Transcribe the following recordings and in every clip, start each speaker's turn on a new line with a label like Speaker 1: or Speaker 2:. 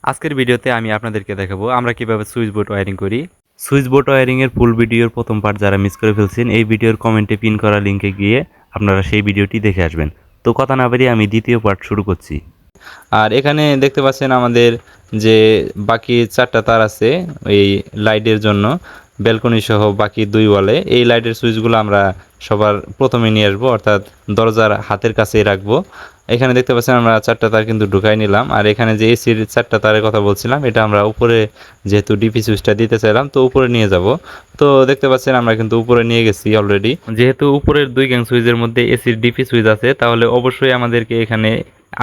Speaker 1: আজকের ভিডিওতে আমি আপনাদেরকে দেখাবো আমরা কিভাবে সুইচ বোর্ড ওয়্যারিং করি। সুইচ বোর্ড ওয়্যারিং এর ফুল ভিডিওর প্রথম পার্ট যারা মিস করে ফেলছেন, এই ভিডিওর কমেন্টে পিন করা লিংকে গিয়ে আপনারা সেই ভিডিওটি দেখে আসবেন। তো কথা না বাড়িয়ে আমি দ্বিতীয় পার্ট শুরু করছি। আর এখানে দেখতে পাচ্ছেন আমাদের যে বাকি 4টা তার আছে এই লাইটের জন্য, ব্যালকনি সহ বাকি 2 ওয়ালে এই লাইটের সুইচগুলো আমরা সবার প্রথমে নিয়ে আসবো, অর্থাৎ দরজার হাতের কাছেই রাখবো। এখানে দেখতে পাচ্ছেন আমরা 4টা তার কিন্তু ঢুকাই নিলাম। আর এখানে যে এসির 4টা তারের কথা বলছিলাম, এটা আমরা উপরে যেহেতু ডিপি সুইচটা দিতে চাইলাম, তো উপরে নিয়ে যাব। তো দেখতে পাচ্ছেন আমরা কিন্তু উপরে নিয়ে গেছি অলরেডি। যেহেতু উপরের 2 গ্যাং সুইচের মধ্যে এসির ডিপি সুইচ আছে, তাহলে অবশ্যই আমাদেরকে এখানে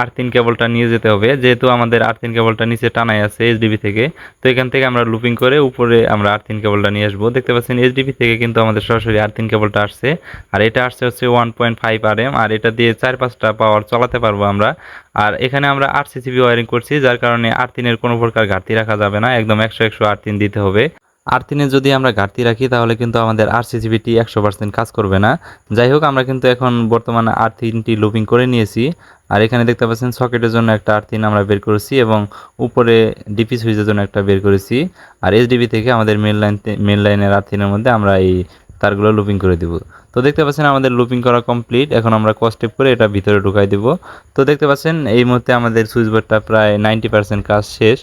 Speaker 1: আর্থিন কেবলটা নিয়ে যেতে হবে। যেহেতু আমাদের আর্থিন কেবলটা নিচে টানাই আছে এইচডিবি থেকে, তো এখান থেকে আমরা লুপিং করে উপরে আমরা আর্থিন কেবলটা নিয়ে আসবো। দেখতে পাচ্ছেন এইচডিবি থেকে কিন্তু আমাদের সরাসরি আর্থিন কেবলটা আসছে। আর এটা আসছে হচ্ছে 1.5 RM, আর এটা দিয়ে 4-5টা পাওয়ার চালাতে পারবো আমরা। আর এখানে আমরা আরসিসিবি ওয়ারিং করছি, যার কারণে আর্থিনের কোনো প্রকার ঘাটতি রাখা যাবে না, একদম 100 আর্থিন দিতে হবে। আর্থিনে যদি আমরা ঘাটতি রাখি তাহলে কিন্তু আমাদের আরসিসিবিটি 100% কাজ করবে না। যাই হোক, আমরা কিন্তু এখন বর্তমানে আর্থিনটি লুপিং করে নিয়েছি। আর এখানে দেখতে পাচ্ছেন সকেটের জন্য একটা আর্থিন আমরা বের করেছি এবং উপরে ডিপি সুইচের জন্য একটা বের করেছি। আর এসডিবি থেকে আমাদের মেন লাইনের আর্থিনের মধ্যে আমরা এই তারগুলো লুপিং করে দিব। তো দেখতে পাচ্ছেন আমাদের লুপিং করা কমপ্লিট। এখন আমরা কস্টেপ করে এটা ভিতরে ঢুকাই দিব। তো দেখতে পাচ্ছেন এই মুহূর্তে আমাদের সুইচ বোর্ডটা প্রায় 90% কাজ শেষ।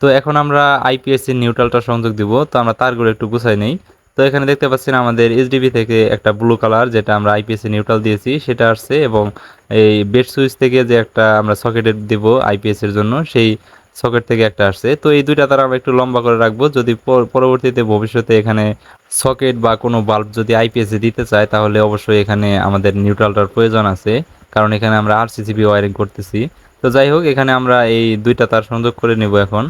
Speaker 1: তো এখন আমরা আইপিএস এর নিউট্রালটা সংযোগ দিব। তো আমরা তারগুলো একটু গুছাই নেই। তো এখানে দেখতে পাচ্ছেন আমাদের এসডিবি থেকে একটা ব্লু কালার, যেটা আমরা আইপিএস এর নিউট্রাল দিয়েছি, সেটা আসছে। এবং এই বেড সুইচ থেকে যে একটা আমরা সকেটে দিব আইপিএস এর জন্য, সেই সকেট থেকে একটা আসছে। তো এই দুইটা তার আমরা একটু লম্বা করে রাখবো, যদি পরবর্তীতে ভবিষ্যতে এখানে সকেট বা কোনো বাল্ব যদি আইপিএস এ দিতে চায়, তাহলে অবশ্যই এখানে আমাদের নিউট্রালটার প্রয়োজন আছে, কারণ এখানে আমরা আরসিসিবি ওয়্যারিং করতেছি। তো যাই হোক, এখানে আমরা এই দুইটা তার সংযোগ করে নেব। এখন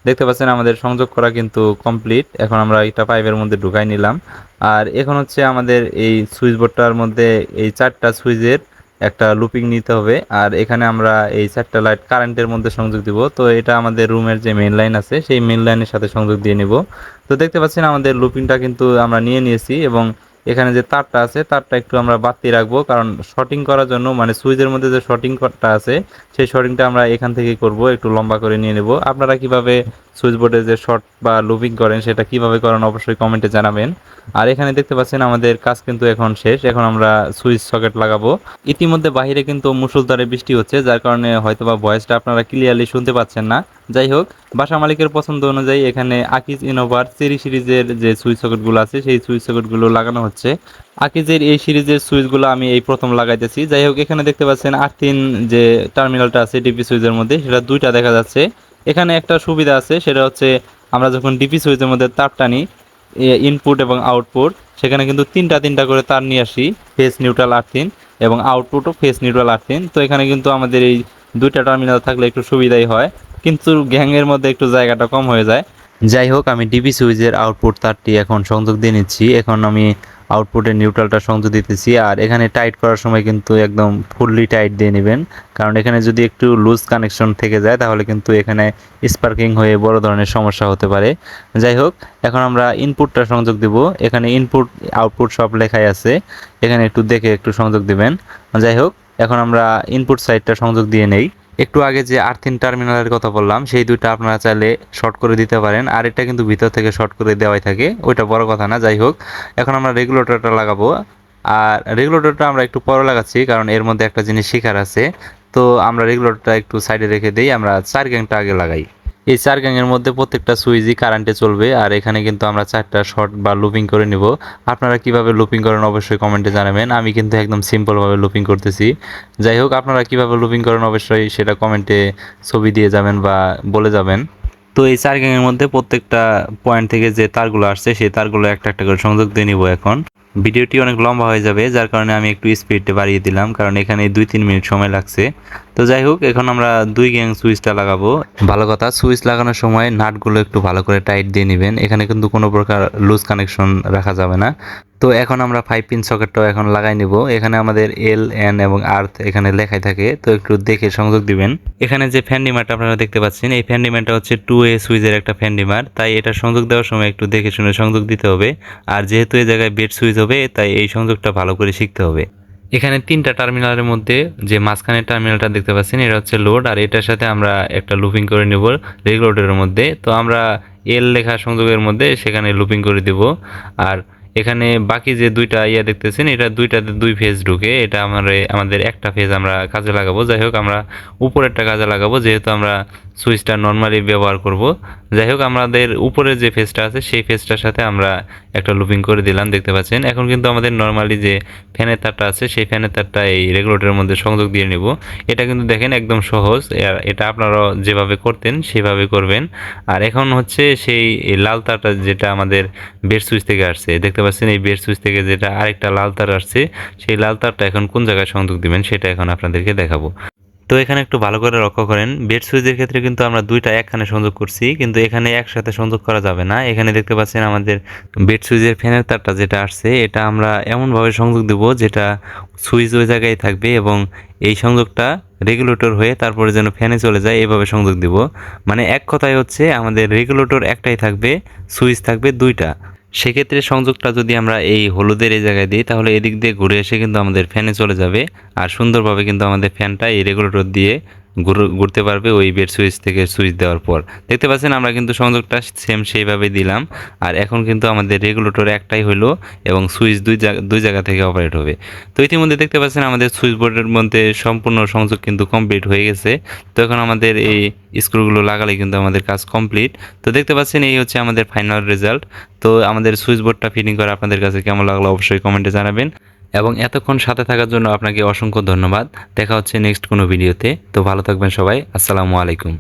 Speaker 1: দেখতে পাচ্ছেন আমাদের সংযোগ করা কিন্তু কমপ্লিট। এখন আমরা এটা পাইপের মধ্যে ঢুকাই নিলাম। আর এখন হচ্ছে আমাদের এই সুইচ বোর্ডটার মধ্যে এই 4টা সুইচের একটা লুপিং নিতে হবে। আর এখানে আমরা এই 4টা লাইট কারেন্টের মধ্যে সংযোগ দিব। তো এটা আমাদের রুমের যে মেইন লাইন আছে, সেই মেইন লাইনের সাথে সংযোগ দিয়ে নিব। তো দেখতে পাচ্ছেন আমাদের লুপিংটা কিন্তু আমরা নিয়ে নিয়েছি। এবং এখানে যে তারটা আছে, তারটা একটু আমরা বাড়তি রাখবো, কারণ শর্টিং করার জন্য, মানে সুইচের মধ্যে যে শর্টিংটা আছে, সেই শর্টিংটা আমরা এখান থেকেই করব, একটু লম্বা করে নিয়ে নেব। আপনারা কিভাবে সুইচ বোর্ডে যে শর্ট বা লুপিং করেন সেটা কিভাবে করেন অবশ্যই কমেন্টে জানাবেন। আর এখানে দেখতে পাচ্ছেন আমাদের কাজ কিন্তু এখন শেষ। এখন আমরা সুইচ সকেট লাগাবো। ইতিমধ্যে বাইরে কিন্তু মুষলধারে বৃষ্টি হচ্ছে, যার কারণে হয়তোবা ভয়েসটা আপনারা ক্লিয়ারলি শুনতে পাচ্ছেন না। যাই হোক, বাসা মালিকের পছন্দ অনুযায়ী এখানে আকিজ ইনোভার চেরি সিরিজের যে সুইচ সকেটগুলো আছে, সেই সুইচ সকেটগুলো লাগানো হচ্ছে। আকিজের এই সিরিজের সুইচগুলো আমি এই প্রথম লাগাইতেছি। যাই হোক, এখানে দেখতে পাচ্ছেন আর্থিন যে টার্মিনালটা আছে ডিপি সুইচের মধ্যে, সেটা দুইটা দেখা যাচ্ছে। এখানে একটা সুবিধা আছে, সেটা হচ্ছে আমরা যখন ডিপি সুইচের মধ্যে তার টানি, ইনপুট এবং আউটপুট, সেখানে কিন্তু তিনটা তিনটা করে তার নিয়ে আসি, ফেস নিউট্রাল আর্থিন এবং আউটপুটও ফেস নিউট্রাল আর্থিন। তো এখানে কিন্তু আমাদের এই দুইটা টার্মিনাল থাকলে একটু সুবিধাই হয়, কিন্তু গ্যাংয়ের মধ্যে একটু জায়গাটা কম হয়ে যায়। যাই হোক, আমি ডিপি সুইচের আউটপুট তারটি এখন সংযোগ দিয়ে নিচ্ছি। এখন আমি আউটপুটের নিউট্রালটা সংযোগ দিতেছি। আর এখানে টাইট করার সময় কিন্তু একদম ফুললি টাইট দিয়ে নেবেন, কারণ এখানে যদি একটু লুজ কানেকশন থেকে যায় তাহলে কিন্তু এখানে স্পার্কিং হয়ে বড় ধরনের সমস্যা হতে পারে। যাই হোক, এখন আমরা ইনপুটটা সংযোগ দেব। এখানে ইনপুট আউটপুট সব লেখাই আছে, এখানে একটু দেখে একটু সংযোগ দিবেন। যাই হোক, এখন আমরা ইনপুট সাইডটা সংযোগ দিয়ে নেই। একটু আগে যে আর্থিন টার্মিনালের কথা বললাম, সেই দুইটা আপনারা চাইলে শর্ট করে দিতে পারেন। আর এটা কিন্তু ভিতর থেকে শর্ট করে দেওয়াই থাকে, ওইটা বড় কথা না। যাই হোক, এখন আমরা রেগুলেটরটা লাগাবো। আর রেগুলেটরটা আমরা একটু পরে লাগাচ্ছি, কারণ এর মধ্যে একটা জিনিস শেখার আছে। তো আমরা রেগুলেটরটা একটু সাইডে রেখে দিই, আমরা 4 গ্যাংটা আগে লাগাই। এই 4 গ্যাংয়ের মধ্যে প্রত্যেকটা সুইচই কারেন্টে চলবে। আর এখানে কিন্তু আমরা 4টা শর্ট বা লুপিং করে নিব। আপনারা কিভাবে লুপিং করেন অবশ্যই কমেন্টে জানাবেন। আমি কিন্তু একদম সিম্পলভাবে লুপিং করতেছি। যাই হোক, আপনারা কিভাবে লুপিং করেন অবশ্যই সেটা কমেন্টে ছবি দিয়ে যাবেন বা বলে যাবেন। তো এই 4 গ্যাংয়ের মধ্যে প্রত্যেকটা পয়েন্ট থেকে যে তারগুলো আসছে, সেই তারগুলো একটা একটা করে সংযোগ দিয়ে নিব। এখন ভিডিওটি অনেক লম্বা হয়ে যাবে, যার কারণে আমি একটু স্পিডে বাড়িয়ে দিলাম, কারণ এখানে 2-3 মিনিট সময় লাগছে। তো যাই হোক, এখন আমরা 2 গ্যাং সুইচটা লাগাবো। ভালো কথা, সুইচ লাগানোর সময় নাটগুলো একটু ভালো করে টাইট দিয়ে নেবেন, এখানে কিন্তু কোনো প্রকার লুজ কানেকশন রাখা যাবে না। তো এখন আমরা 5 পিন সকেটটাও এখন লাগাই নিব। এখানে আমাদের এল, এন এবং আর্থ এখানে লেখাই থাকে, তো একটু দেখে সংযোগ দিবেন। এখানে যে ফ্যান ডিমারটা আপনারা দেখতে পাচ্ছেন, এই ফ্যান ডিমারটা হচ্ছে 2A সুইচের একটা ফ্যান ডিমার, তাই এটা সংযোগ দেওয়ার সময় একটু দেখে শুনে সংযোগ দিতে হবে। আর যেহেতু এই জায়গায় বেড সুইচ হবে, তাই এই সংযোগটা ভালো করে শিখতে হবে। এখানে 3টা টার্মিনালের মধ্যে যে মাঝখানের টার্মিনালটা দেখতে পাচ্ছেন এটা হচ্ছে লোড, আর এটার সাথে আমরা একটা লুপিং করে নেব রেগুলেটরের মধ্যে। তো আমরা এল লেখা সংযোগের মধ্যে সেখানে লুপিং করে দিব। আর এখানে বাকি যে 2টা দেখতেছেন এটা 2টাতে 2 ফেজ ঢুকে, এটা আমাদের একটা ফেজ আমরা কাজে লাগাবো। যাই হোক আমরা উপরেরটা কাজে লাগাবো যেহেতু আমরা সুইচটা নর্মালি ব্যবহার করব। যাই হোক আমাদের উপরের যে ফেজটা আছে সেই ফেজটার সাথে আমরা একটা লুপিং করে দিলাম দেখতে পাচ্ছেন। এখন কিন্তু আমাদের নর্মালি যে ফ্যানের তারটা আছে সেই ফ্যানের তারটা এই রেগুলেটরের মধ্যে সংযোগ দিয়ে নেব। এটা কিন্তু দেখেন একদম সহজ, এটা আপনারা যেভাবে করতেন সেভাবে করবেন। আর এখন হচ্ছে সেই লাল তারটা যেটা আমাদের বেড সুইচ থেকে আসছে দেখতে পাচ্ছেন, এই বেড সুইচ থেকে যেটা আরেকটা লাল তার আসছে সেই লাল তারটা এখন কোন জায়গায় সংযোগ দিবেন সেটা এখন আপনাদেরকে দেখাবো। তো এখানে একটু ভালো করে লক্ষ্য করেন, বেড সুইচের ক্ষেত্রে কিন্তু আমরা 2টা একখানে সংযোগ করছি, কিন্তু এখানে একসাথে সংযোগ করা যাবে না। এখানে দেখতে পাচ্ছেন আমাদের বেড সুইচের ফ্যানের তারটা যেটা আসছে এটা আমরা এমনভাবে সংযোগ দেব যেটা সুইচ ওই জায়গায় থাকবে এবং এই সংযোগটা রেগুলেটর হয়ে তারপরে যেন ফ্যানে চলে যায় এভাবে সংযোগ দিব। মানে এক কথায় হচ্ছে আমাদের রেগুলেটর একটাই থাকবে, সুইচ থাকবে 2টা। সেক্ষেত্রে সংযোগটা যদি আমরা এই হলুদের এই জায়গায় দিই তাহলে এদিক দিয়ে ঘুরে এসে কিন্তু আমাদের ফ্যানে চলে যাবে, আর সুন্দরভাবে কিন্তু আমাদের ফ্যানটা এই রেগুলেটর দিয়ে ঘুরতে পারবে ওই বেড সুইচ থেকে সুইচ দেওয়ার পর। দেখতে পাচ্ছেন আমরা কিন্তু সংযোগটা সেম সেইভাবে দিলাম, আর এখন কিন্তু আমাদের রেগুলেটর একটাই হলো এবং সুইচ দুই জায়গা থেকে অপারেট হবে। তো ইতিমধ্যে দেখতে পাচ্ছেন আমাদের সুইচ বোর্ডের মধ্যে সম্পূর্ণ সংযোগ কিন্তু কমপ্লিট হয়ে গেছে। তো এখন আমাদের এই স্ক্রুগুলো লাগালে কিন্তু আমাদের কাজ কমপ্লিট। তো দেখতে পাচ্ছেন এই হচ্ছে আমাদের ফাইনাল রেজাল্ট। তো আমাদের সুইচ বোর্ডটা ফিটিং করে আপনাদের কাছে কেমন লাগলো অবশ্যই কমেন্টে জানাবেন, এবং এতক্ষণ সাথে থাকার জন্য আপনাকে অসংখ্য ধন্যবাদ। দেখা হচ্ছে নেক্সট কোনো ভিডিওতে। তো ভালো থাকবেন সবাই, আসসালামু আলাইকুম।